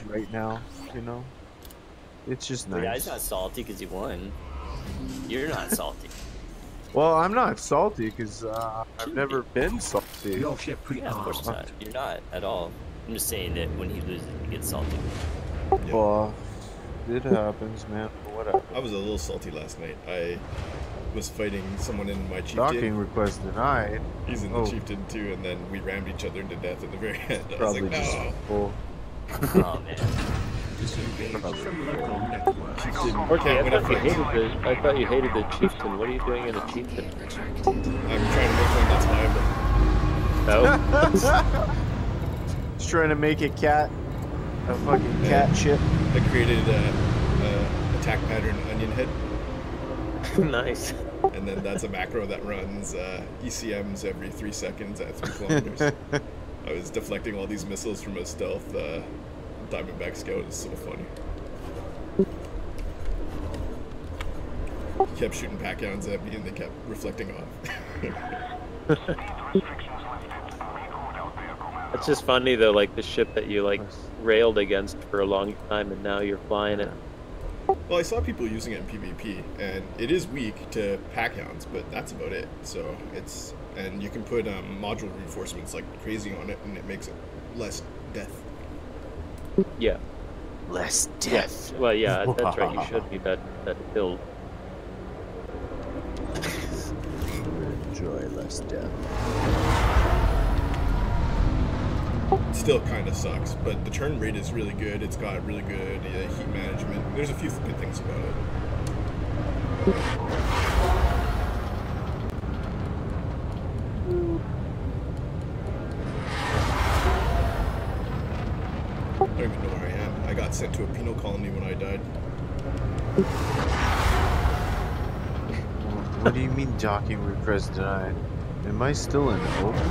right now, you know? It's just The guy's nice. not salty because he won. You're not salty. Well, I'm not salty because I've never been salty. Yeah, of course not. You're not at all. I'm just saying that when he loses, he gets salty. Yeah. Well, it happens, man. Whatever. I was a little salty last night. I was fighting someone in my chieftain. Docking request denied. He's in the chieftain too, and then we rammed each other into death at the very end. I was Probably like, just no. full. Oh man. Okay, I thought you hated the chieftain. What are you doing in a chieftain? I'm trying to make one that's viable. Oh. Just trying to make a fucking cat chip. I created a attack pattern onion head. Nice. And then that's a macro that runs ECMs every 3 seconds at 3 kilometers. I was deflecting all these missiles from a stealth Diamondback scout. It's so funny. He kept shooting pack hounds at me and they kept reflecting off. It's just funny though, like the ship that you like railed against for a long time and now you're flying it. Well, I saw people using it in PvP, and it is weak to pack hounds, but that's about it. So it's, and you can put module reinforcements like crazy on it, and it makes it less death. Yeah. Less death. Yes. Well, yeah, that's right. You should be that build. Enjoy less death. It still kind of sucks, but the turn rate is really good. It's got really good heat management. There's a few good things about it. I don't even know where I am. I got sent to a penal colony when I died. What do you mean docking request denied? Am I still in open?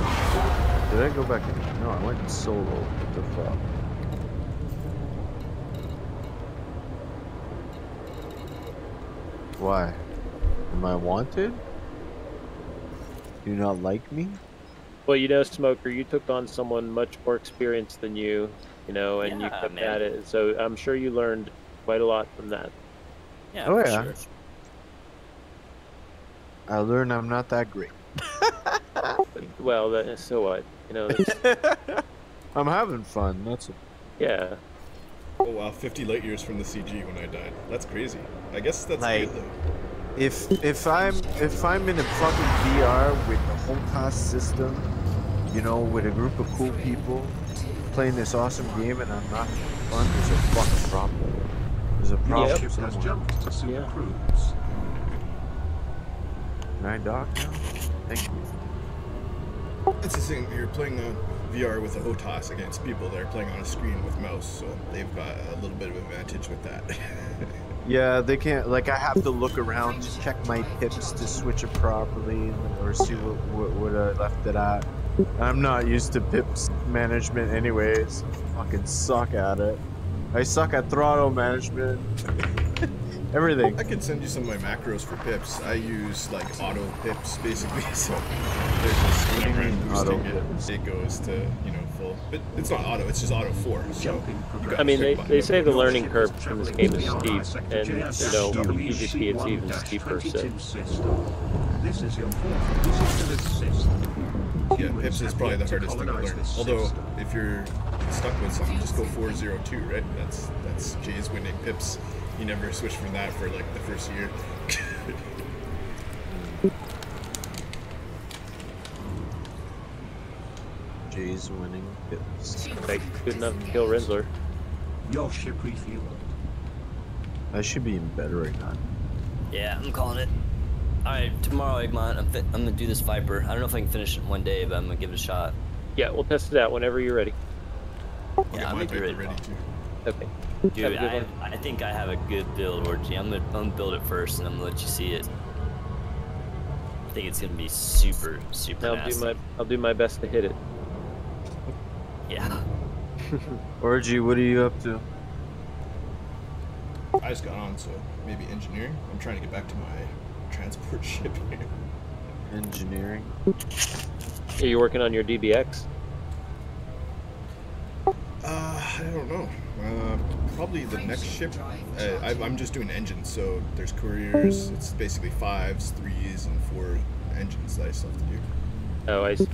Did I go back in? No, I went in solo. What the fuck? Why? Am I wanted? Do you not like me? Well, you know, Smoker, you took on someone much more experienced than you, you know, and you kept at it. So I'm sure you learned quite a lot from that. Yeah, oh, for yeah. sure. I learned I'm not that great. Well, so what? You know, I'm having fun. That's it. Yeah. Oh wow, 50 light years from the CG when I died. That's crazy. I guess that's Like, good though. If I'm in a fucking VR with the whole cost system, you know, with a group of cool people playing this awesome game, and I'm not having fun, there's a fucking problem. There's a problem somewhere. Yeah. Can I dock now? Thank you. It's the thing, you're playing VR with a HOTAS against people that are playing on a screen with mouse, so they've got a little bit of advantage with that. Yeah, they can't, like, I have to look around to check my pips to switch it properly, or see what I left it at. I'm not used to pips management anyways. I fucking suck at it. I suck at throttle management. Everything. I can send you some of my macros for pips. I use like auto pips basically, so there's just whenever I'm boosting it goes to, you know, full. But it's not auto, it's just auto 4. So I mean, they say the learning curve in this game is steep, and you know, for PvP it's even steeper. So. Yeah, pips is probably the hardest thing to learn. Although if you're stuck with something, just go 402, right? That's Jay's winning pips. He never switched from that for like the first year. Jay's winning pips. Like, good enough to kill Rinsler. Your ship refueled. I should be in bed right now. Yeah, I'm calling it. Alright, tomorrow, Egmont, I'm gonna do this Viper. I don't know if I can finish it in one day, but I'm gonna give it a shot. Yeah, we'll test it out whenever you're ready. Yeah, I'm gonna be ready too. Okay. Dude, I think I have a good build, Orgy. I'm gonna build it first, and I'm gonna let you see it. I think it's gonna be super nasty. I'll do my best to hit it. Yeah. Orgy, what are you up to? I just got on, so maybe engineering. I'm trying to get back to my transport ship here. Engineering. Are you working on your DBX? I don't know. Probably the next ship. I'm just doing engines, so there's couriers. It's basically 5s, 3s, and 4 engines that I still have to do. Oh, I see.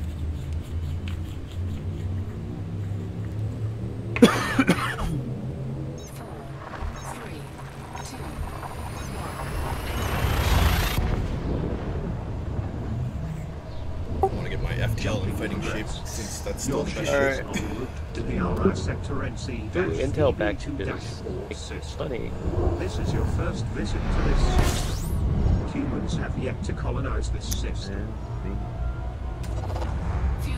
I want to get my FTL in fighting shape since that's still the best Alright. Intel back to business. It's funny. This is your first visit to this system. Humans have yet to colonize this system.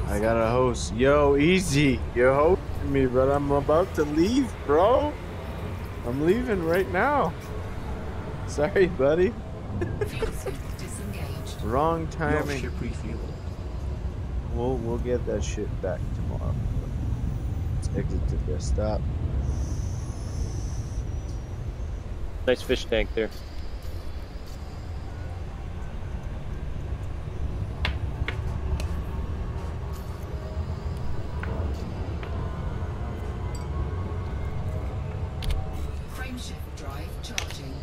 I got a host. Yo, easy. You're hosting me, but I'm about to leave, bro. I'm leaving right now. Sorry, buddy. Wrong timing. Your ship refueled. We'll get that shit back tomorrow. Let's exit to desktop. Nice fish tank there. Frameshift drive charging.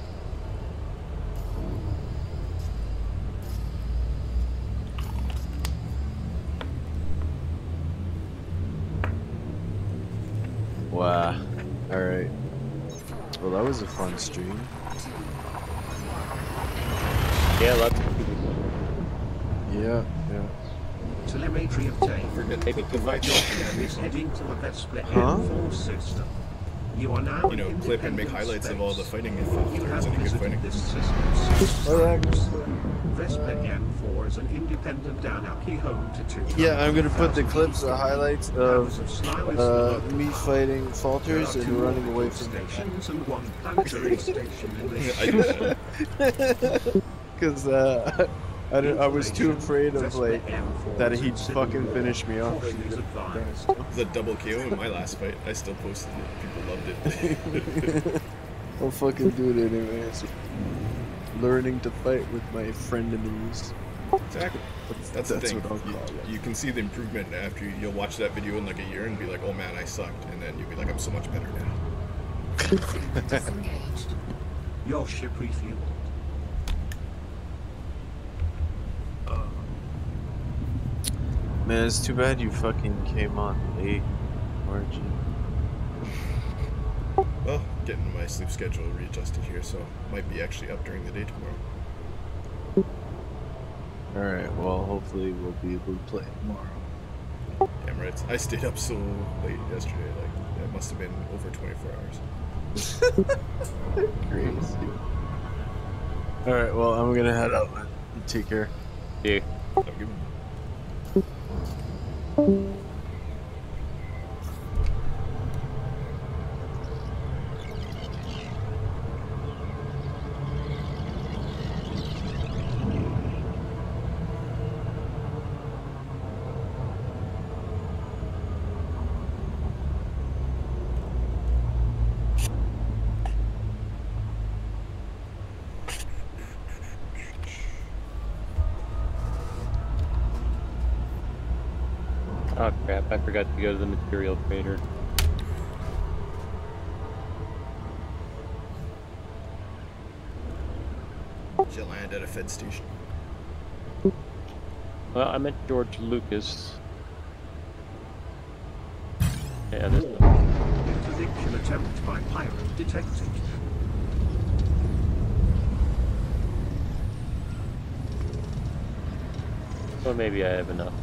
Wow. Alright. Well, that was a fun stream. Yeah, lots of people. Yeah, yeah. Telemetry obtained. Maybe too much. Your ship is heading to the Vespa Huh? M4 system. You are now You know, in clip and make independent highlights of all the space. fighting if You there's have any good visited fighting. this system 6 Alright. times. Vespa M4 is an independent anarchy home to 2. Yeah, I'm gonna put the clips, the highlights of me fighting falters and running away from stations and 1 planetary station in this I do that. because I was too afraid of like that he'd fucking finish me off. The double KO in my last fight, I still posted it. People loved it. I'll fucking do it anyways. Learning to fight with my frenemies. Exactly. That's the thing. what I'll call it. You can see the improvement after you'll watch that video in like a year and be like, oh man, I sucked. And then you'll be like, I'm so much better now. Disengaged. Your ship refueled. Man, it's too bad you fucking came on late, weren't you? Well, getting my sleep schedule readjusted here, so might be actually up during the day tomorrow. Alright, well, hopefully we'll be able to play tomorrow. Damn right. I stayed up so late yesterday, like, it must have been over 24 hours. Crazy. Alright, well, I'm gonna head out, man. You take care. Yeah. Have a good one. Oh crap, I forgot to go to the material trader. Did you land at a Fed station? Well, I met George Lucas. Yeah, this Interdiction attempt by pirate detected. well, maybe I have enough.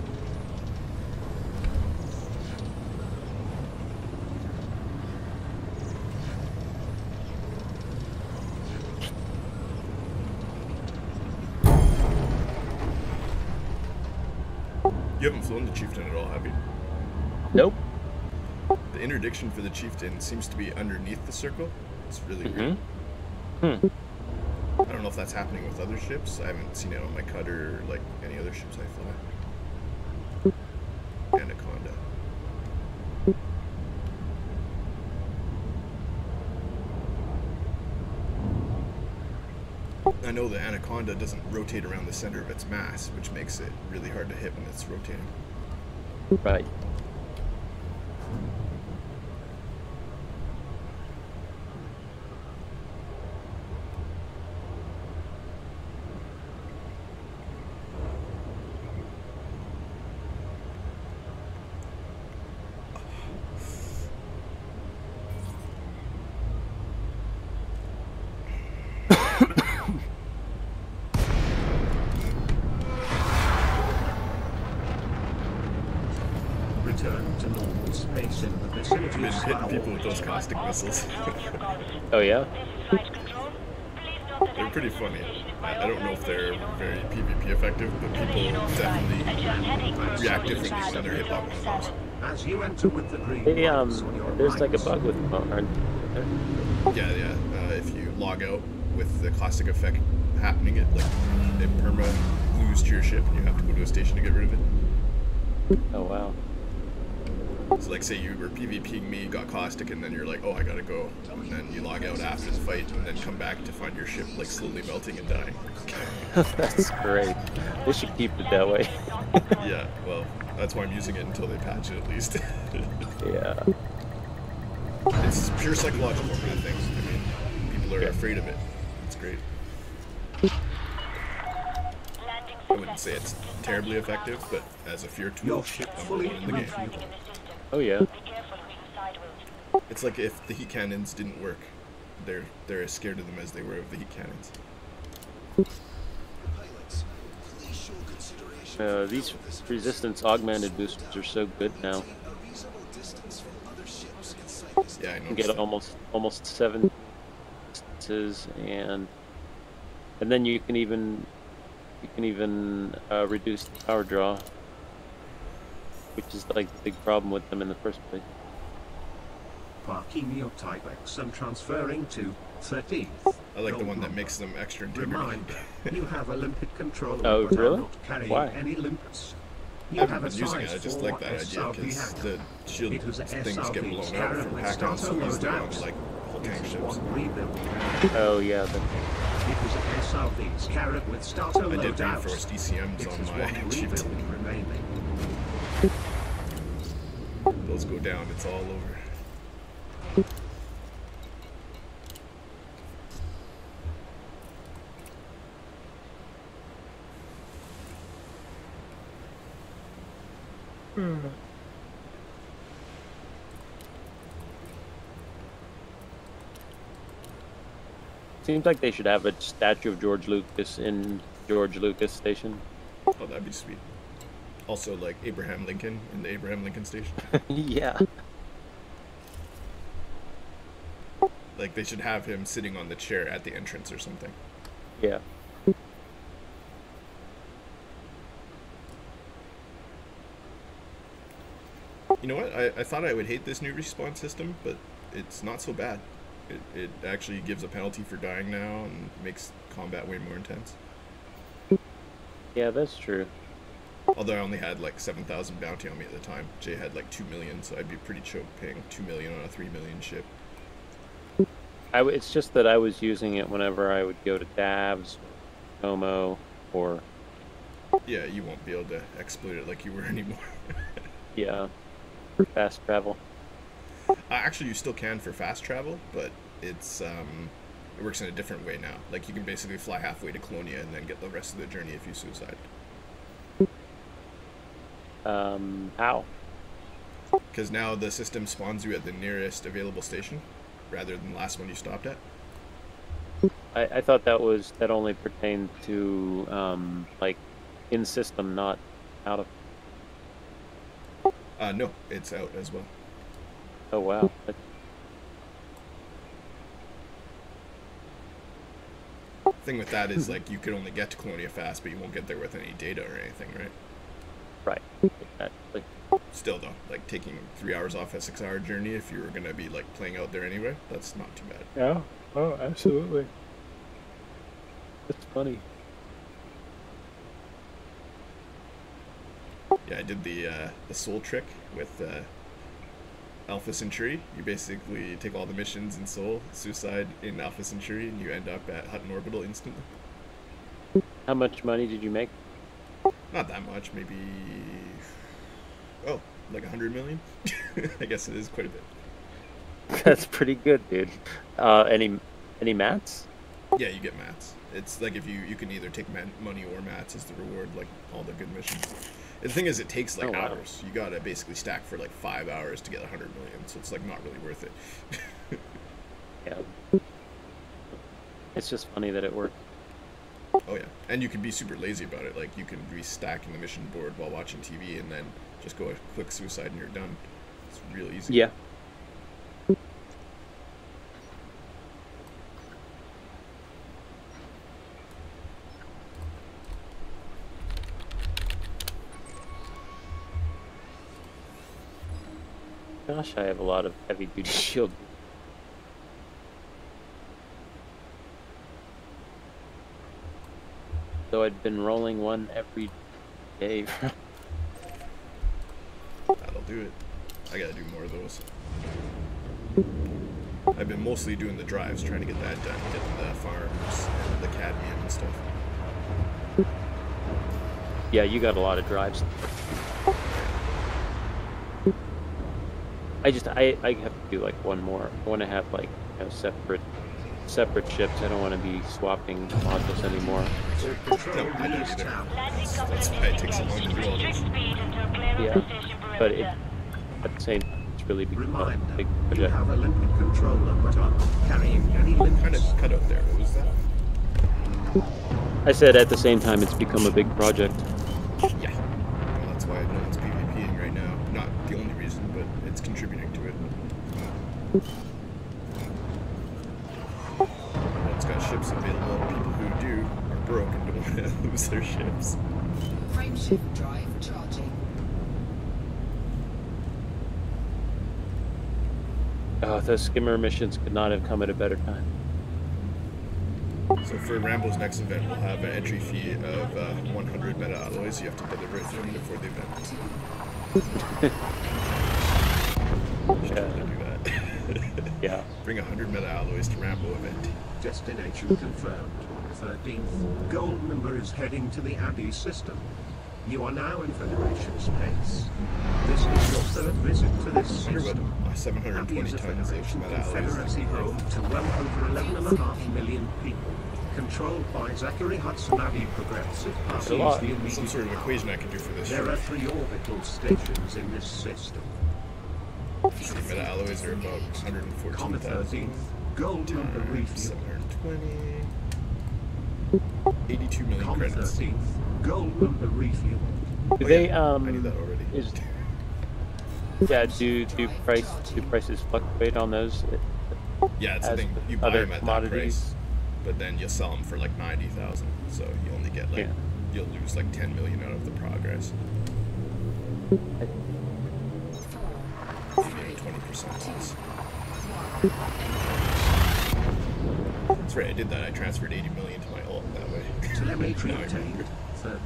You haven't flown the Chieftain at all, have you? Nope. The interdiction for the Chieftain seems to be underneath the circle. It's really weird. Hmm. I don't know if that's happening with other ships. I haven't seen it on my cutter or like any other ships I fly. Anaconda. I know the Anaconda doesn't rotate around the center of its mass, which makes it really hard to hit when it's rotating. Right. people with those caustic missiles. Oh yeah? They're pretty funny. I don't know if they're very PvP effective, but people definitely react differently when they're hit by one of those. As you enter with the green Hey, lights on your there's like a right. bug with them, aren't there? Yeah. If you log out with the caustic effect happening, it perma glues to your ship, and you have to go to a station to get rid of it. Oh wow. So like say you were PvPing me, got caustic, and then you're like, oh, I gotta go. And then you log out after the fight, and then come back to find your ship like slowly melting and dying. That's great. They should keep it that way. Yeah, well, that's why I'm using it until they patch it at least. Yeah. It's pure psychological kind of thing. I mean, people are afraid of it. It's great. I wouldn't say it's terribly effective, but as a fear tool, Your ship fully in the game. refueled. Oh yeah. It's like if the heat cannons didn't work, they're as scared of them as they were of the heat cannons. These resistance augmented boosters are so good now. Yeah, I You can noticed get that. almost 7 distances, and then you can even reduce the power draw, which is like the big problem with them in the first place. Parking your Type X and transferring to 13th. I like the Gold one that number. makes them extra integrity. Reminder, you have a limpet controller Oh, but really? are not carrying Why? any limpets. I You haven't have a been using it, I size just 4 like that idea SRV because hangar. the shield It was things get SRV's blown out carrier from with pack-ons so starter easily on loadouts. like whole tank This is ships. one rebuild. Oh yeah. It was SRV's carrier with starter I did loadouts. reinforce DCMs It on is my one chief. rebuild remaining. Those go down, it's all over. Seems like they should have a statue of George Lucas in George Lucas Station. Oh, that'd be sweet. Also, like Abraham Lincoln in the Abraham Lincoln Station. Yeah. Like they should have him sitting on the chair at the entrance or something. Yeah. You know what? I thought I would hate this new respawn system, but it's not so bad. It actually gives a penalty for dying now and makes combat way more intense. Yeah, that's true. Although I only had like 7,000 bounty on me at the time. Jay had like 2 million, so I'd be pretty choked paying 2 million on a 3 million ship. It's just that I was using it whenever I would go to Davs, Como, or Yeah, you won't be able to exploit it like you were anymore. yeah, fast travel. Actually, you still can for fast travel, but it's it works in a different way now. Like you can basically fly halfway to Colonia and then get the rest of the journey if you suicide. How? Because now the system spawns you at the nearest available station, rather than the last one you stopped at. I thought that only pertained to like in system, not out of. No, it's out as well. Oh wow. Thing with that is like you could only get to Colonia fast, but you won't get there with any data or anything, right? Right. Exactly. Still though, like taking 3 hours off a 6-hour journey if you were gonna be like playing out there anyway, that's not too bad. Yeah. Oh, absolutely. That's funny. Yeah, I did the soul trick with Alpha Centauri. You basically take all the missions in Soul, suicide in Alpha Centauri, and you end up at Hutton Orbital instantly. How much money did you make? Not that much, maybe. Oh, like 100 million? I guess it is quite a bit. That's pretty good, dude. Any mats? Yeah, you get mats. It's like if you can either take money or mats as the reward, like all the good missions. The thing is, it takes like Oh, wow. hours. You gotta basically stack for like 5 hours to get 100 million, so it's like not really worth it. Yeah. It's just funny that it worked. Oh yeah, and you can be super lazy about it. Like you can be stacking the mission board while watching TV, and then just go a quick suicide and you're done. It's real easy. Yeah. Gosh, I have a lot of heavy-duty shield. So I'd been rolling one every day. That'll do it. I gotta do more of those. I've been mostly doing the drives, trying to get that done, getting the farms and the cadmium and stuff. Yeah, you got a lot of drives. I have to do like one more. I want to have like separate ships. I don't want to be swapping modules anymore. No, I don't either. That's why it takes so long to do all this. Yeah, but at the same time, it's really become a big You project. have a limpet controller, but are carrying any limpets. Kind of cut out there. What was that? I said at the same time, it's become a big project. Yeah. Well, that's why no one's PvPing right now. Not the only reason, but it's contributing to it. It's got ships available. People who do are broke and don't want to lose their ships. Frameshift drive charging. Oh, the skimmer missions could not have come at a better time. So for Rambo's next event, we'll have an entry fee of 100 meta alloys. You have to deliver it to them before the event. Should totally do that. Yeah. Bring 100 meta alloys to Rambo event. Destination confirmed. 13th gold member is heading to the Abbey system. You are now in Federation space. This is your third visit to this system. 720 Abbey is a tons of Federation meta alloys. confederacy home to well over 11.5 million people. Controlled by Zachary Hudson Abbey Progressive That's a lot. parties the Some sort of immediate. equation I can do for this. There are 3 orbital stations in this system. Meta alloys are about Comet 114,000 13th gold member times refuel. 720. 82 million Comet credits. 13th gold member refuel. Do Oh, they yeah, I knew that already. Do prices fluctuate on those? Yeah, it's the as thing. You buy other them at that commodities? price, but then you sell them for like 90,000. So you only get like, you'll lose like 10 million out of the progress. Maybe 20% loss. That's right, I did that. I transferred 80 million to my alt that way. Telemetry Now I obtained. remember.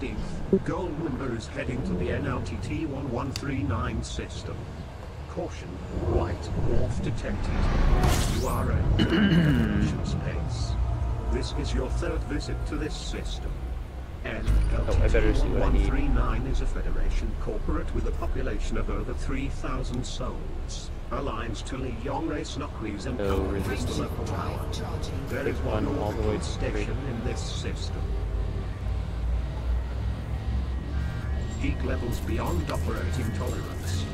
13th gold member is heading to the NLTT 1139 system. Caution, white dwarf detected. You are in Federation space. This is your third visit to this system. I better see what I need. 1139 is a Federation corporate with a population of over 3,000 souls. Aligns to Li Yongre Snokris and No co-is the local power. There is one all the way orbital to station in this system. Heat levels beyond operating tolerance.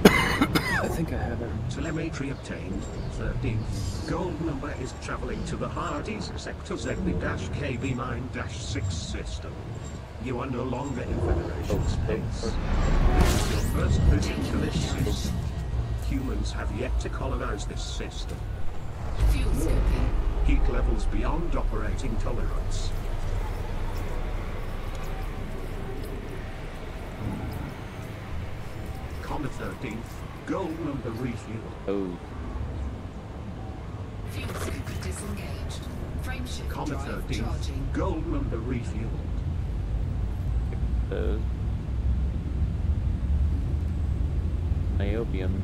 I think I have it. Telemetry obtained. 13th gold number is traveling to the Hardee's Sector ZB-KB9-6 system. You are no longer in Federation space. This is your first visit to this system. Humans have yet to colonize this system. Fuel scoping. Heat levels beyond operating tolerance. Comet 13th gold number refuel. Oh, Fuel scope disengaged. Frameshift Comet drive 13th charging. gold number refuel. those. Niobium.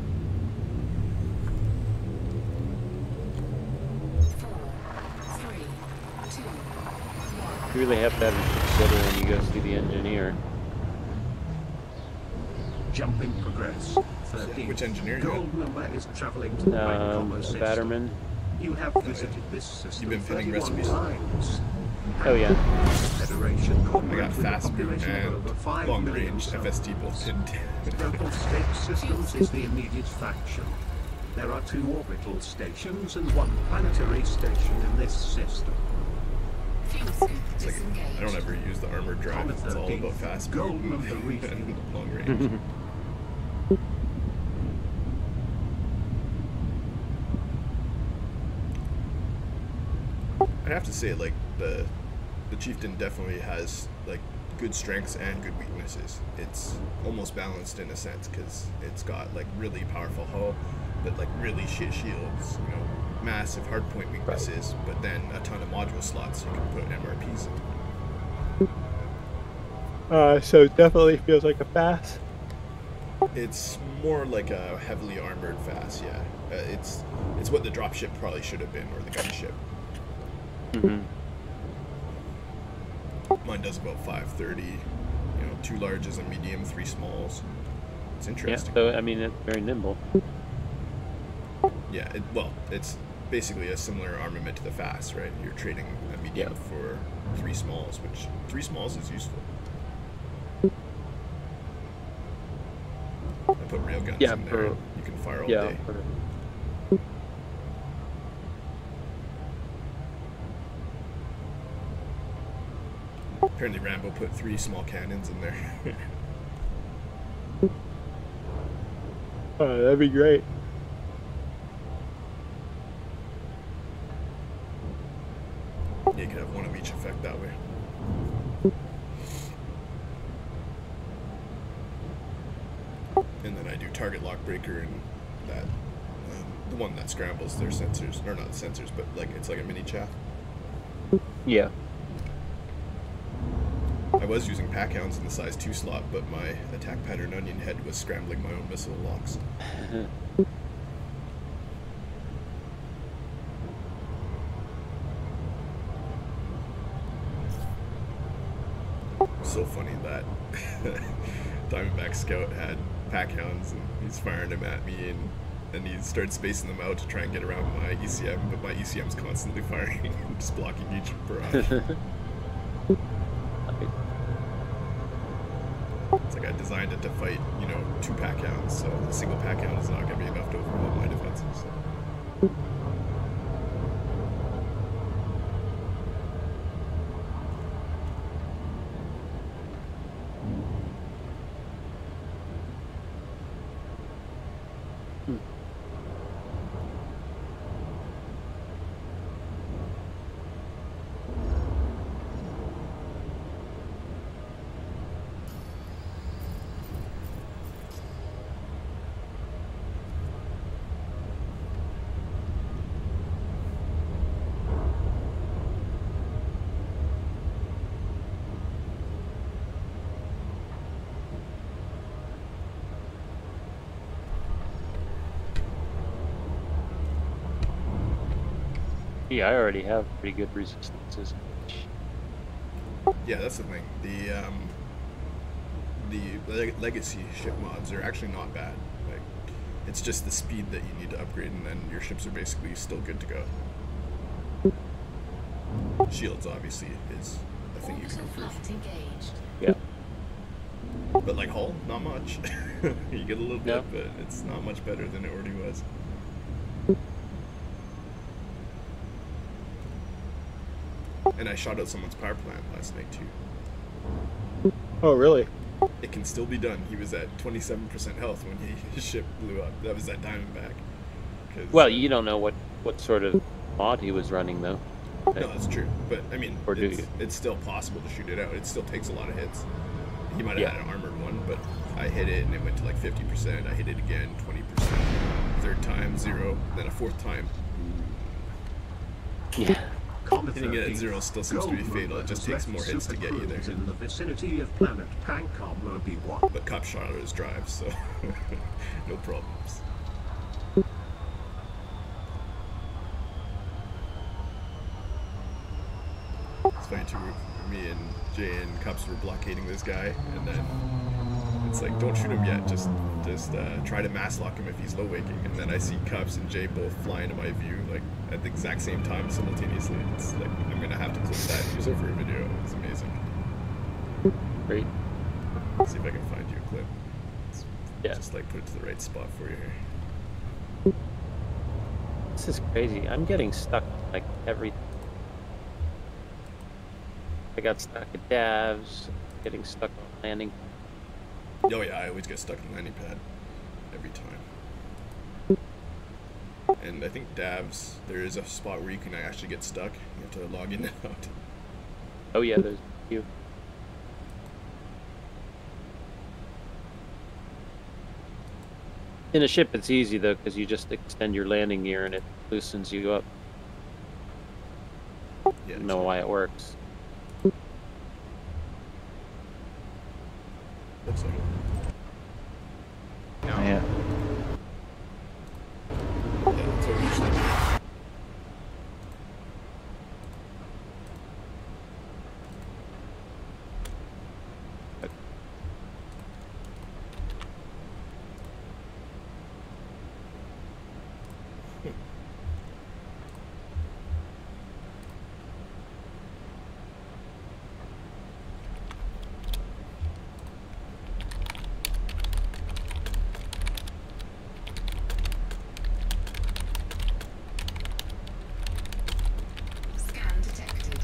4, 3, 2, 1. You really have to have your shit together when you go see the engineer. Jumping progress. 13th Which engineer you gold number is traveling to the White Commerce system. Batterman. You have visited this system You've been pinning 31 recipes. times. Oh yeah. Federation I corporate got with a fast boot population of and over 5 long million range souls. FST both pinned. Local state systems is the immediate faction. There are 2 orbital stations and 1 planetary station in this system. Fuel scope It's like, disengaged. I don't ever use the armored drive. Comet It's all 13th about fast gold boot number refuel. and long range. I I have to say, like, the Chieftain definitely has like good strengths and good weaknesses. It's almost balanced in a sense because it's got like really powerful hull, but like really shit shields. You know, massive hardpoint weaknesses, but then a ton of module slots you can put MRPs in. So it definitely feels like a fast. It's more like a heavily armored fast, yeah. It's what the dropship probably should have been, or the gunship. Mm-hmm. Mine does about 530. You know, 2 larges, a medium, 3 smalls. It's interesting. Yeah, so I mean, it's very nimble. Yeah, well, it's basically a similar armament to the fast, right? You're trading a medium for 3 smalls, which 3 smalls is useful. I put railguns in there. You can fire all day. Apparently Rambo put 3 small cannons in there. Oh, that'd be great. Yeah, you could have one of each effect that way. And then I do target lock breaker and that, the one that scrambles their sensors, or not the sensors, but like it's like a mini chaff. Yeah. I was using pack hounds in the size 2 slot, but my attack pattern onion head was scrambling my own missile locks. So funny that Diamondback Scout had pack hounds and he's firing them at me and he started spacing them out to try and get around my ECM, but my ECM's constantly firing and just blocking each barrage. It's like I designed it to fight, you know, 2 pack hounds, so a single pack hound is not going to be enough to overwhelm my defenses. So. Yeah, I already have pretty good resistances. Yeah, that's the thing. The legacy ship mods are actually not bad. Like, it's just the speed that you need to upgrade, and then your ships are basically still good to go. Shields obviously is a thing you can improve. Yeah. But like hull, not much. You get a little bit, but it's not much better than it already was. And I shot out someone's power plant last night too. Oh, really? It can still be done. He was at 27% health when his ship blew up. That was that Diamondback. Well, you don't know what sort of mod he was running, though. No, that's true. But, I mean, or it's still possible to shoot it out. It still takes a lot of hits. He might have had an armored one, but I hit it and it went to like 50%. I hit it again, 20%. 3rd time, 0. Then a 4th time. Yeah. Hitting it at 0 still seems to be fatal. It just takes more hits to get you there. In the vicinity of planet Pancom Obi-Wan. But Cop shot out his drive, so no problems. It's funny too, me and Jay and Cups were blockading this guy, and then it's like, don't shoot him yet, just try to mass lock him if he's low waking. And then I see Cups and Jay both fly into my view, like at the exact same time simultaneously. It's like, I'm gonna have to clip that and use it for a video. It's amazing. Great. Let's see if I can find you a clip. Just like put it to the right spot for you here. This is crazy. I'm getting stuck like everything. I got stuck at Davs, getting stuck on landing. Oh yeah, I always get stuck in the landing pad every time. And I think Davs, there is a spot where you can actually get stuck. You have to log in and out. Oh yeah, there's you. In a ship, it's easy though, because you just extend your landing gear and it loosens you up. Yeah, I don't know why it works. Looks like it. Yeah. Yeah, that's what we usually do. Scan detected.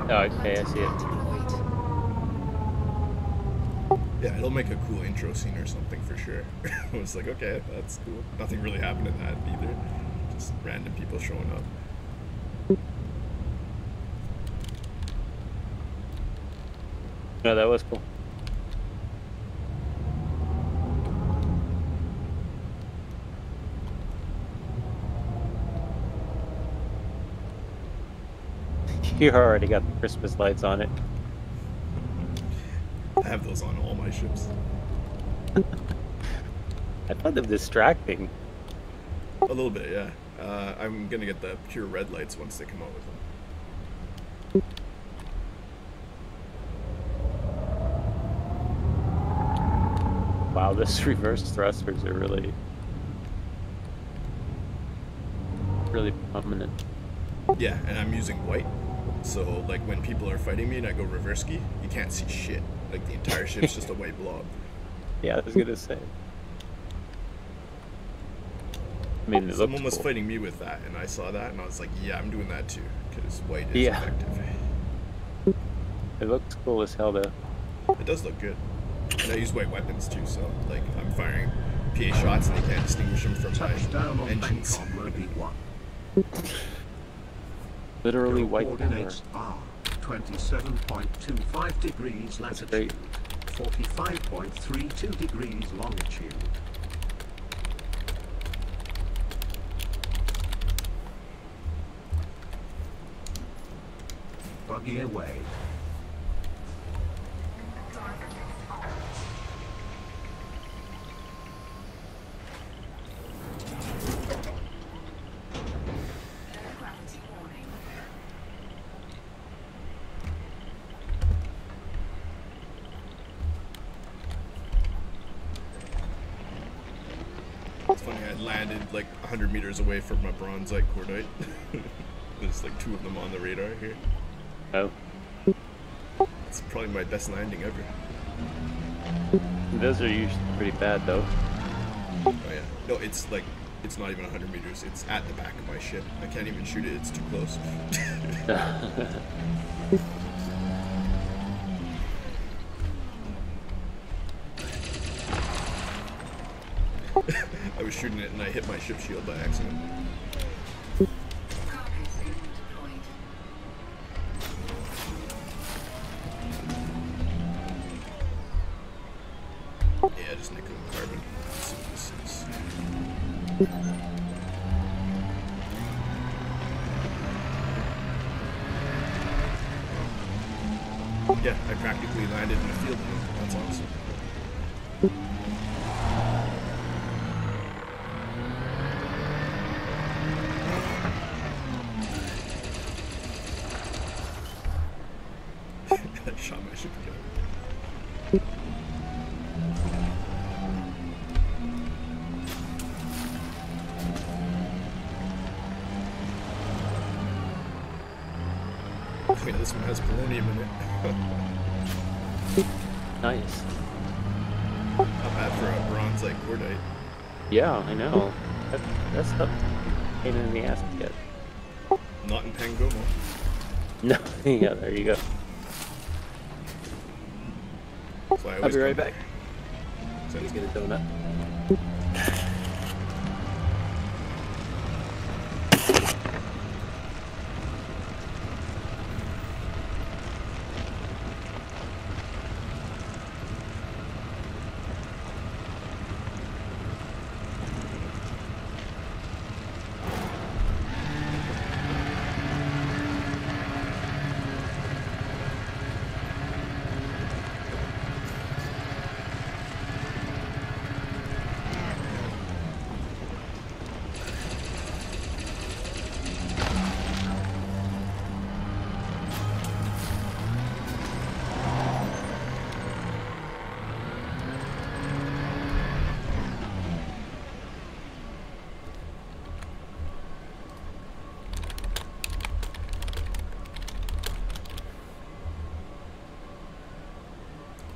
Guys. Oh, okay, I see it. Deployed. Yeah, it'll make a cool intro scene or something for sure. I was like, okay, that's cool. Nothing really happened in that either. Just random people showing up. No, that was cool. You already got the Christmas lights on it. I have those on all my ships. I found them distracting. A little bit, yeah. I'm gonna get the pure red lights once they come out with them. Wow, this reverse thrusters are really prominent. Yeah, and I'm using white. So, like, when people are fighting me and I go reverse ski, you can't see shit. Like, the entire ship's just a white blob. Yeah, I was gonna say. I mean, it Someone looks was cool. fighting me with that, and I saw that, and I was like, yeah, I'm doing that too, because white is Yeah. effective. It looks cool as hell, though. It does look good. And I use white weapons too, so, like, I'm firing PA shots and they can't distinguish them from Touchdown my on engines. Bangkok Ruby 1. Literally Your white power. coordinates are 27.25 degrees That's latitude, great. 45.32 degrees longitude. Buggy away. Gravity warning. It's funny, I landed like 100 meters away from my bronzite cordite. There's like 2 of them on the radar here. Oh, It's probably my best landing ever. those are usually pretty bad, though. Oh yeah. No, it's like, it's not even 100 meters. It's at the back of my ship. I can't even shoot it. It's too close. I was shooting it and I hit my ship shield by accident. Cargo signal deployed. Yeah, just nickel and carbon. Let's see what this is. Yeah, I practically landed in a field. That's awesome. I shot my ship again. Yeah, this one has polonium in it. Nice. Not bad for a bronze like cordite. Yeah, I know. That's the pain in the ass to get. Not in Pangomo. No, yeah, there you go. So I I'll always be right come- back. Sounds Let's get a donut.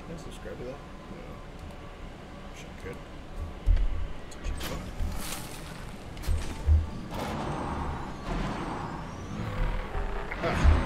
Can I subscribe to that? No. Wish I could. It's actually fun. Ah.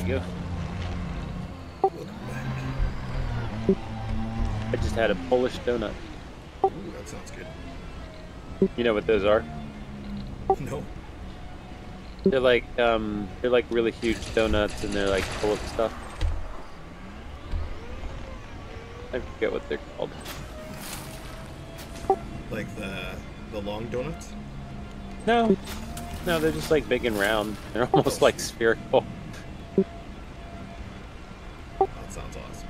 you go. Welcome back. I just had a Polish donut. Ooh, that sounds good. You know what those are? No. They're like really huge donuts, and they're like full of stuff. I forget what they're called. Like the long donuts? No, they're just like big and round. They're almost like spherical. That sounds awesome.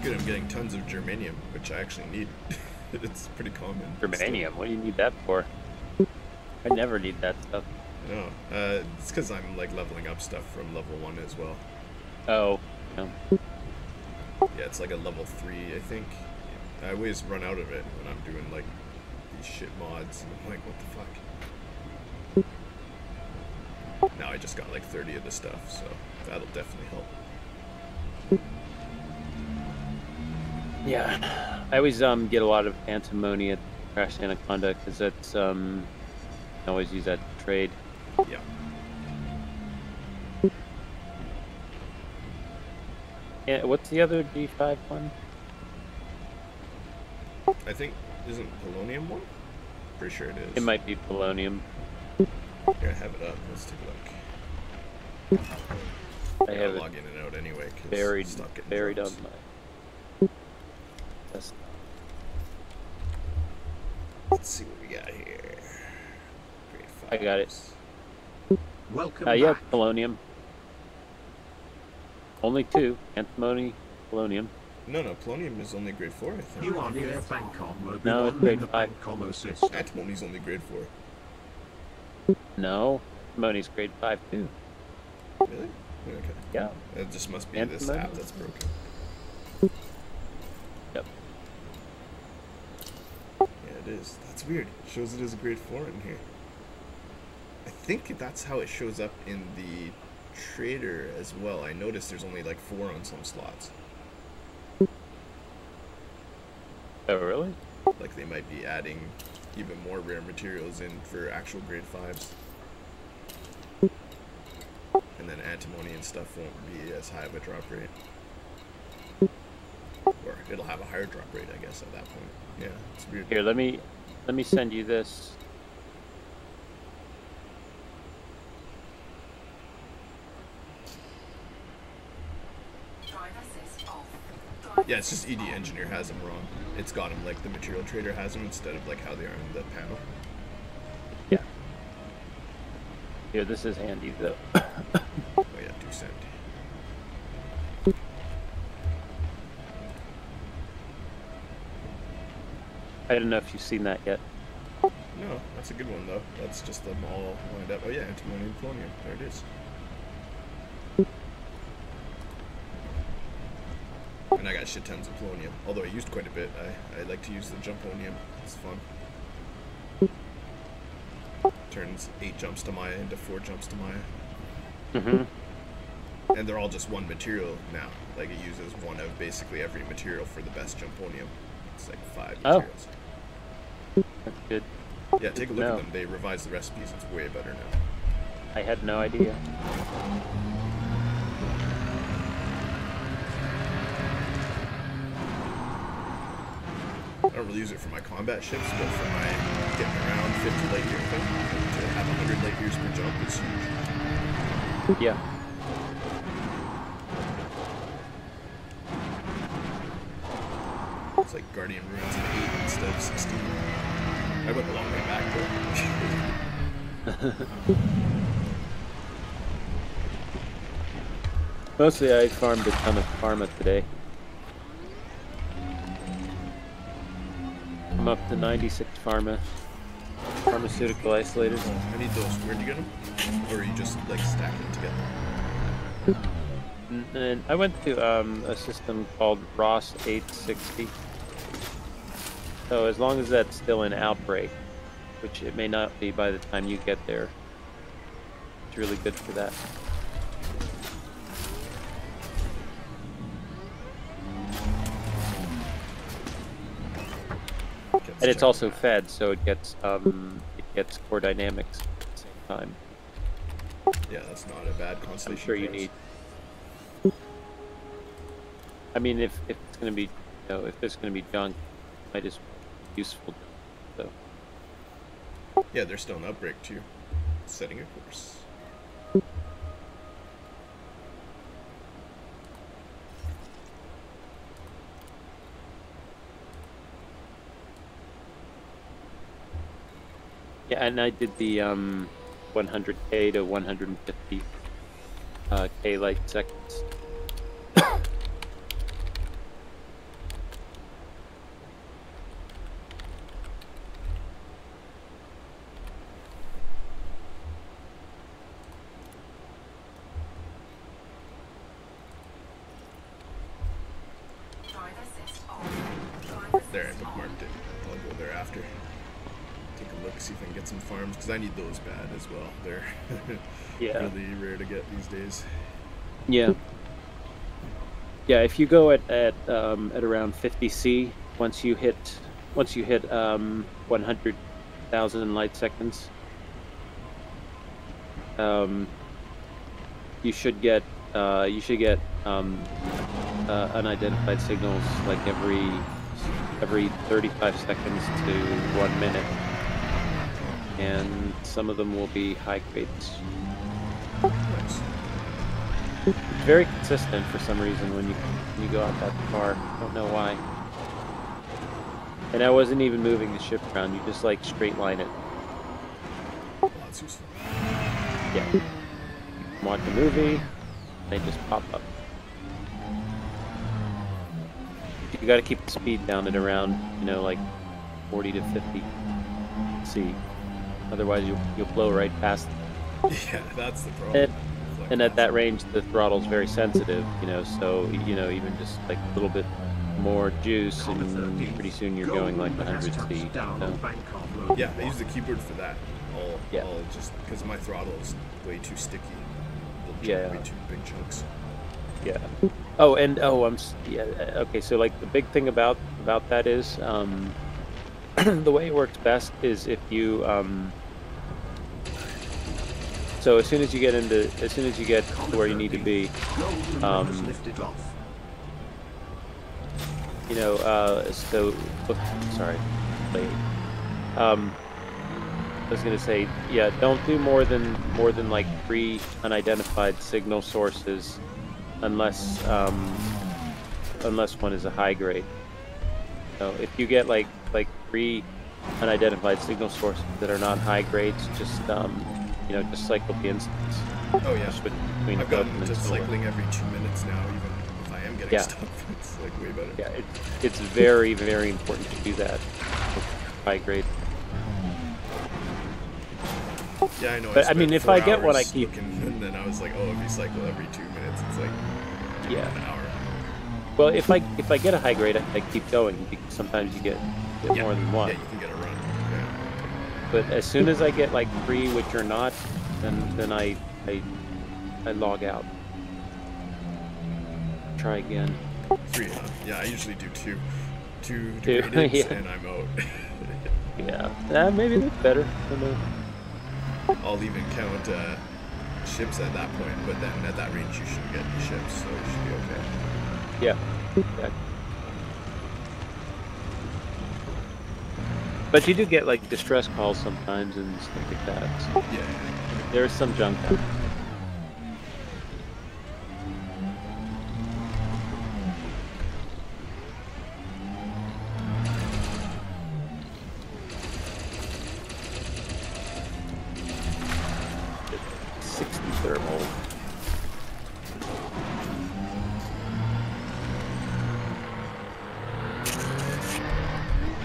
Good, I'm getting tons of germanium, which I actually need. It's pretty common. Germanium? What do you need that for? I never need that stuff. No, it's because I'm like leveling up stuff from level 1 as well. Oh, yeah. Yeah, it's like a level 3, I think. I always run out of it when I'm doing like these shit mods, and I'm like, what the fuck? Now I just got like 30 of the stuff, so that'll definitely help. Yeah, I always get a lot of antimony at Crash Anaconda because that's I always use that to trade. Yeah. Yeah, what's the other D5 one? I think isn't polonium one? Pretty sure it is. It might be polonium. Here, I have it up. Let's take a look. I have log in and out anyway. Buried on my. Let's see what we got here. Grade 5. I got it. Welcome Yeah, back. polonium. Only 2. Antimony, polonium. No, polonium is only grade 4, I think. You are near Fancom. No, it's grade 5. System. Antimony's only grade 4. No, antimony's grade 5 too. Really? Okay. Yeah. It just must be this Antimony? app that's broken. Yep. Yeah, it is. That's weird. It shows it as a grade 4 in here. I think that's how it shows up in the trader as well. I noticed there's only like 4 on some slots. Oh, really? Like they might be adding even more rare materials in for actual grade 5s. And then antimony and stuff won't be as high of a drop rate. Or it'll have a higher drop rate, I guess, at that point. Yeah, it's weird. Here, let me send you this. Drive assist off. Yeah, it's just ED Engineer has them wrong. It's got them like the Material Trader has them instead of like how they are in the panel. Yeah. Here, this is handy though. Oh yeah, do send. I don't know if you've seen that yet. No, that's a good one though. That's just them all lined up. Oh yeah, antimony and polonium. There it is. And I got shit tons of polonium. Although I used quite a bit. I like to use the jumponium. It's fun. Turns 8 jumps to Maya into 4 jumps to Maya. Mm-hmm. And they're all just one material now. Like it uses one of basically every material for the best jumponium. It's like 5 materials. That's good. Yeah, take a look at them. They revised the recipes. It's way better now. I had no idea. I don't really use it for my combat ships, but for my getting around 50 light year thing, to have 100 light years per jump is huge. Yeah. It's like Guardian Ruins in 8 instead of 16. I went a long way back though. Mostly I farmed a ton of pharma today. I'm up to 96 pharmaceutical isolators. I need those. Where'd you get them? Or are you just like stacking together? And I went to a system called Ross 860. So as long as that's still in outbreak, which it may not be by the time you get there, it's really good for that. And it's also fed, so it gets core dynamics at the same time. Yeah, that's not a bad constellation. I'm sure you need. I mean, if it's going to be, if there's going to be junk, it might just be useful. So. Yeah, they're still an outbreak too. Setting a course. Yeah, and I did the 100K to 150K light seconds. There, I bookmarked it. I'll go there after. Take a look, see if I can get some farms, because I need those bad as well. They're really rare to get these days. Yeah. Yeah, if you go at around 50C, once you hit 100,000 light seconds, you should get unidentified signals like every 35 seconds to 1 minute, and some of them will be high grades. Nice. It's very consistent for some reason when you go out that far. I don't know why. And I wasn't even moving the ship around. You just like straight line it. Oh, that's useful. Yeah. You watch a movie, they just pop up. You got to keep the speed down at around, like 40 to 50 C. Otherwise, you'll blow right past them. Yeah, that's the problem. And at that range, the throttle's very sensitive, so, even just like a little bit more juice, and pretty soon you're going like 100 C. So. Yeah, I use the keyboard for that. I'll just, because my throttle is way too sticky. Way too big chunks. Yeah. Oh, and okay. So like the big thing about that is the way it works best is if you so as soon as you get to where you need to be, sorry, I was gonna say, yeah, don't do more than like 3 unidentified signal sources, unless one is a high grade. So if you get like 3 unidentified signal sources that are not high grades, just just cycle the instance. Oh yeah, I've gotten to cycling every 2 minutes now, even if I am getting stuff. It's like way better. Yeah, it's very, very important to do that with high grade. Yeah, I know. But I mean, if I get what I keep, and then I was like, oh, if you cycle every 2 minutes, it's like an hour. Well, if I get a high grade, I keep going, because sometimes you get more than one. Yeah, you can get a run. Yeah. But as soon as I get like 3, which are not, then I log out. Try again. 3, huh? Yeah, I usually do 2. 2 degraded, and I'm out. Yeah, maybe that's better. I don't know. I'll even count ships at that point, but then at that range you shouldn't get any ships, so it should be okay. Yeah. But you do get like distress calls sometimes and stuff like that. So yeah. There's some junk out. 60 thermal.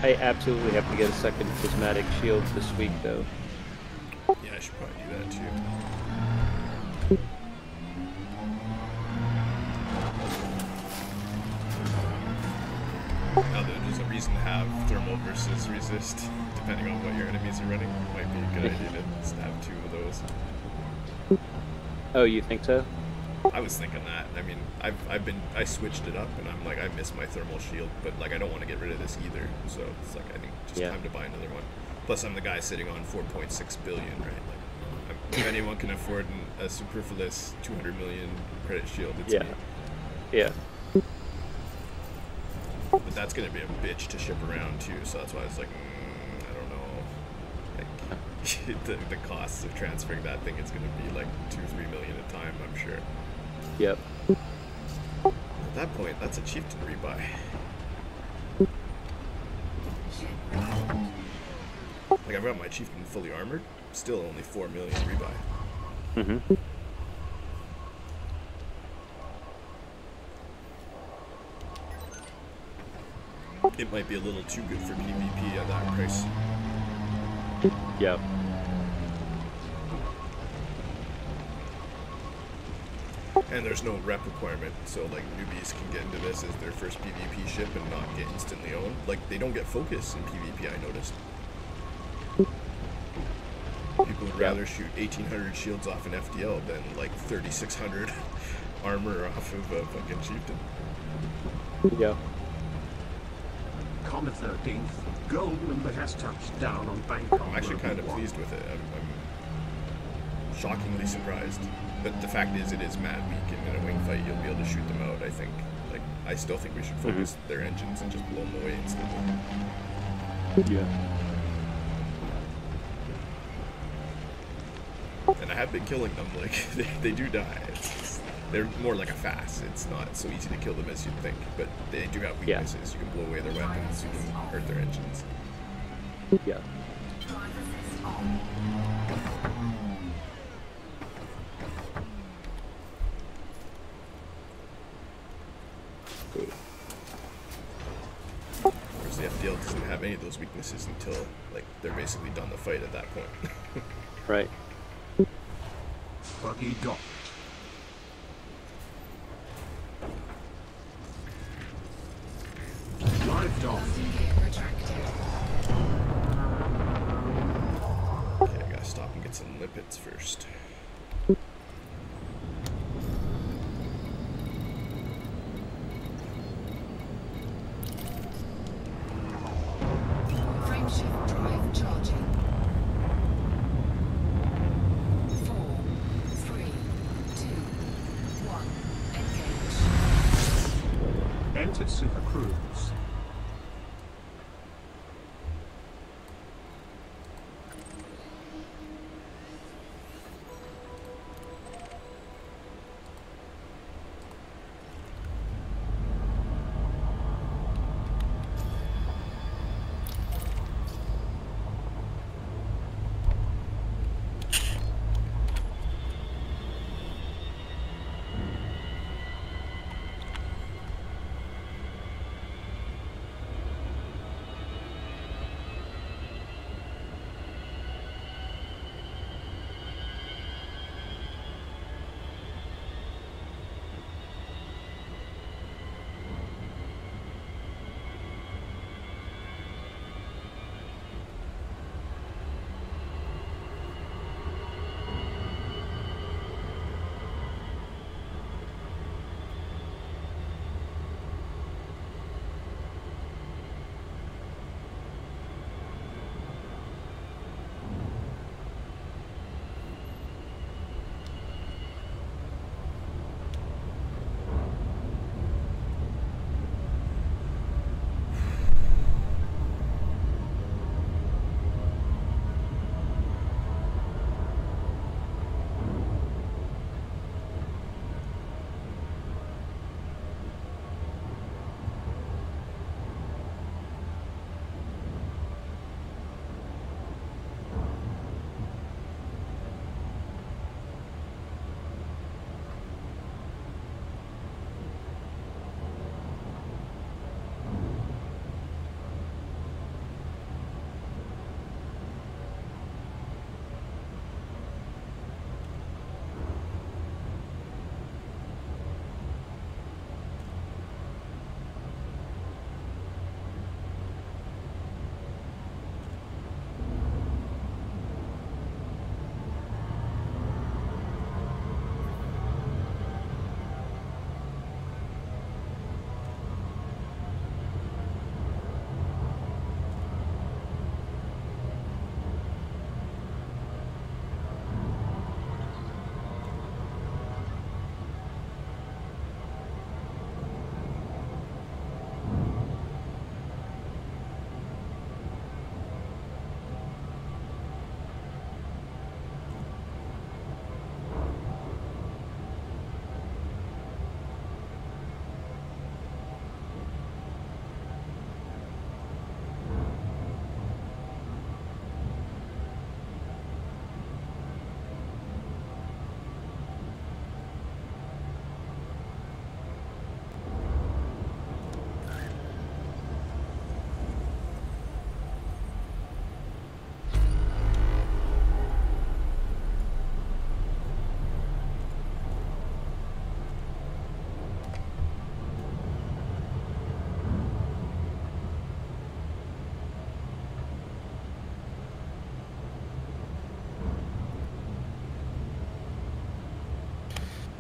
I absolutely have to get a second prismatic shield this week, though. Yeah, I should probably do that too. have thermal versus resist, depending on what your enemies are running. It might be a good idea to just have 2 of those. Oh, you think so? I was thinking that. I mean, I switched it up, and I'm like, I miss my thermal shield, but like, I don't want to get rid of this either. So it's like, I think just time to buy another one. Plus, I'm the guy sitting on 4.6 billion, right? Like, if anyone can afford a superfluous 200 million credit shield, it's me. Yeah. But that's gonna be a bitch to ship around too. So that's why I was like, I don't know. Like, the costs of transferring that thing is gonna be like 2-3 million a time, I'm sure. Yep. At that point, that's a chieftain rebuy. Like, I've got my chieftain fully armored, still only 4 million rebuy. Mm-hmm. It might be a little too good for PvP at that price. Yep. And there's no rep requirement, so like newbies can get into this as their first PvP ship and not get instantly owned. Like, they don't get focus in PvP, I noticed. People would rather shoot 1,800 shields off an FDL than like 3,600 armor off of a fucking chieftain. Yeah. Comet 13th, gold member has touched down on Bangkok. I'm actually kind of Road 1. pleased with it. I'm shockingly surprised. But the fact is, it is mad weak, and in a wing fight, you'll be able to shoot them out, I think. Like, I still think we should focus their engines and just blow them away instantly. Yeah. And I have been killing them, like, they do die. They're more like a fast. It's not so easy to kill them as you'd think, but they do have weaknesses. You can blow away their weapons, you can hurt their engines. Yeah. Whereas the FDL doesn't have any of those weaknesses until, like, they're basically done the fight at that point. Right. Buggy dock. Live dock. Okay, I gotta stop and get some lipids first. Frameshift drive charging. 4, 3, 2, 1. Engage. Entered Super Cruise.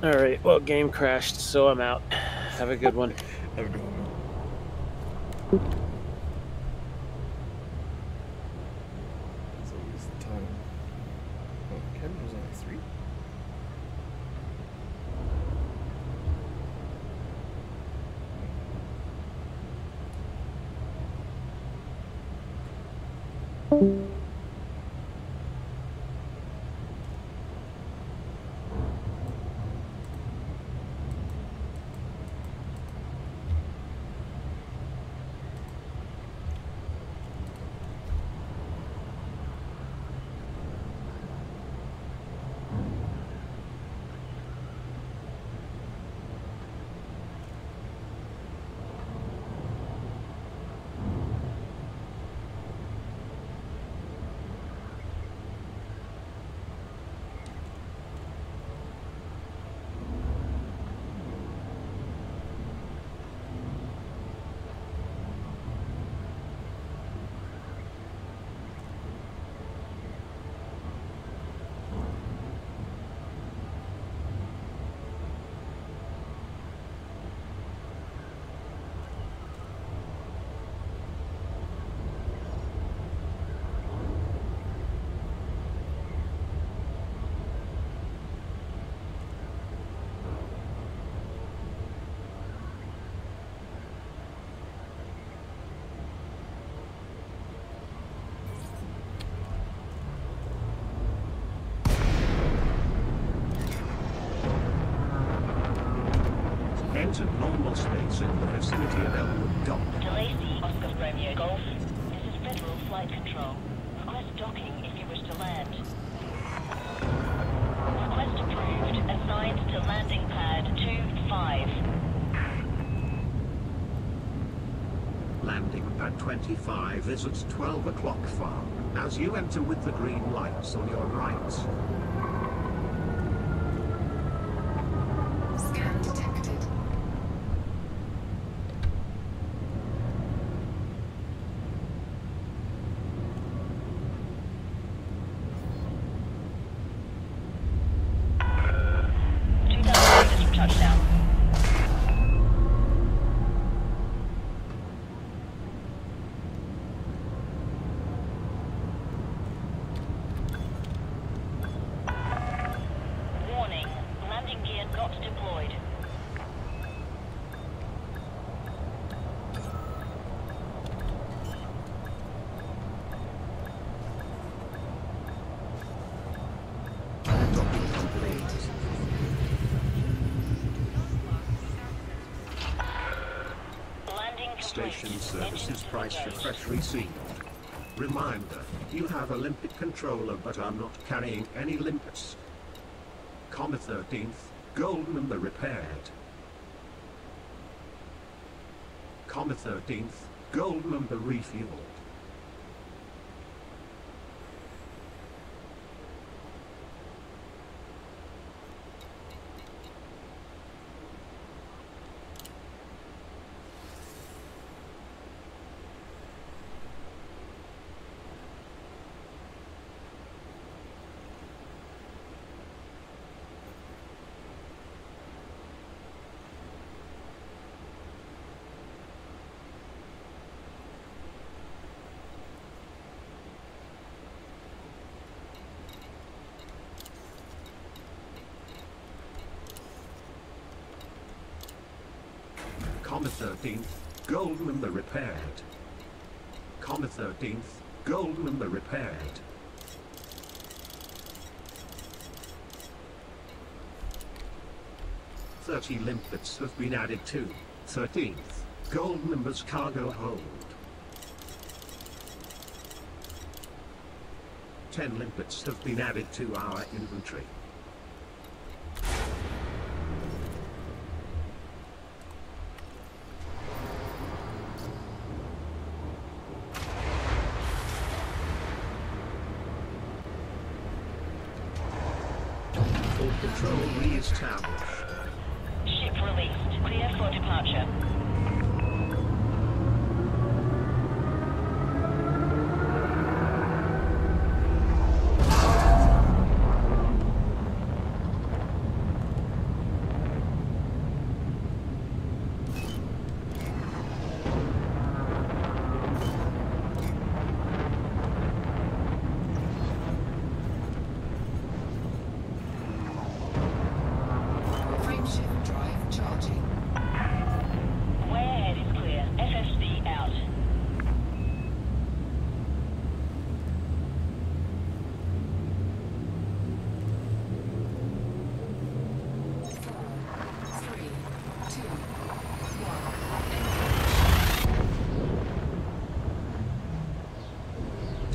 All right. Well, game crashed, so I'm out. Have a good one. Have a good one. It's always the time. Oh, Kevin was only 3. Enter normal space in the vicinity of Elwood Dock. Delay Oscar Romeo Golf. This is Federal Flight Control. Request docking if you wish to land. Request approved. Assigned to landing pad 25. Landing pad 25 is at 12 o'clock far, as you enter with the green lights on your right. Scan detected. Touchdown. Warning, landing gear not deployed. Docking complete. Landing complete. Station services Engines price engaged. refresh received. Reminder, you have a limpet controller but are not carrying any limpets. Comma 13th, gold number repaired. Comma 13th, gold number refueled. Comma 13th, gold number repaired. Comma 13th, gold number repaired. "30 limpets have been added to 13th, gold numbers cargo hold. 10 limpets have been added to our inventory. Full control re-established. Ship released. Clear for departure.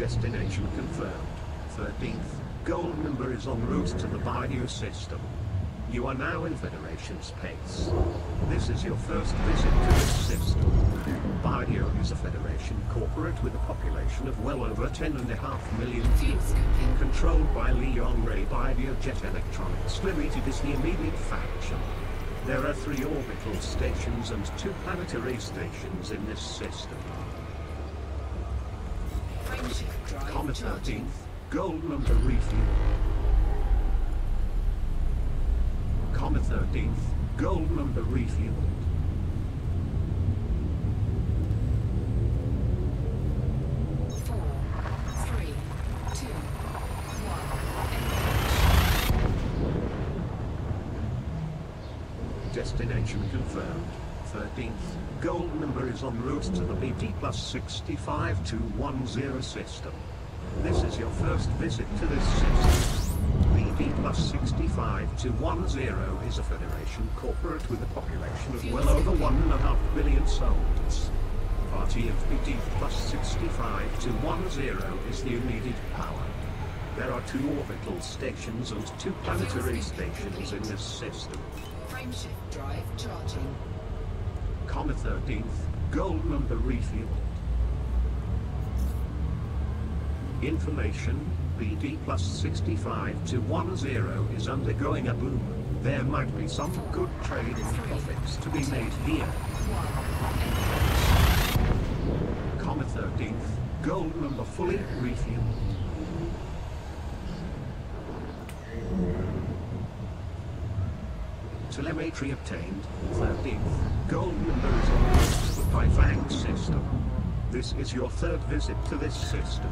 Destination confirmed. 13th. Gold member is en route to the Baidu system. You are now in Federation space. This is your first visit to this system. Baidu is a Federation corporate with a population of well over 10.5 million people. Controlled by Leon Ray Baidu Jet Electronics Limited is the immediate faction. There are 3 orbital stations and 2 planetary stations in this system. Comet 13th. Gold member refuel. Comet 13th. Gold member refueled. Destination confirmed. 13th. Gold member is en route to the BT plus 65210 system. This is your first visit to this system. BT plus 65210 is a Federation corporate with a population of well over 1.5 billion souls. Party of BT plus 65210 is the immediate power. There are 2 orbital stations and 2 planetary stations in this system. Frameshift drive charging. Comet 13th. Gold member refueled. Information. BD plus 65210 is undergoing a boom. There might be some good trading profits to be made here. Comet 13th. Gold member fully refueled. Telemetry obtained. 13th. Gold member is on route to the Paifang system. This is your 3rd visit to this system.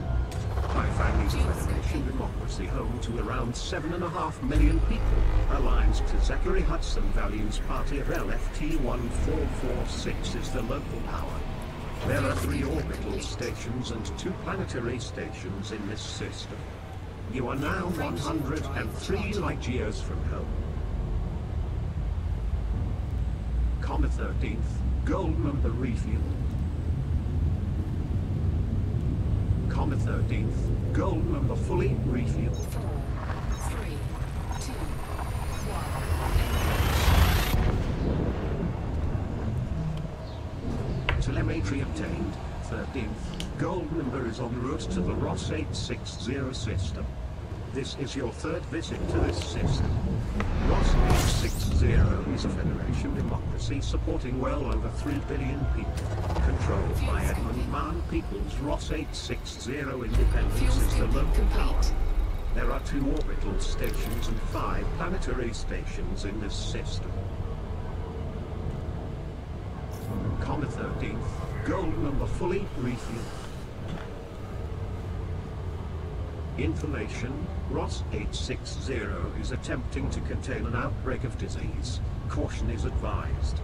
Paifang is a Federation democracy home to around 7.5 million people, aligned to Zachary Hudson Values Party of LFT 1446 is the local power. There are 3 orbital stations and 2 planetary stations in this system. You are now 103 light years from home. Comet 13th. Gold member refueled. Comet 13th. Gold member fully refueled. 4, 3, 2, 1. Telemetry obtained. 13th. Gold member is en route to the Ross 860 system. This is your 3rd visit to this system. Ross 860 is a Federation democracy supporting well over 3 billion people. Controlled by Edmund Mann People's Ross 860 Independence is the local power. There are 2 orbital stations and 5 planetary stations in this system. Comet 13th. Gold member fully refueled. Information. Ross 860 is attempting to contain an outbreak of disease. Caution is advised.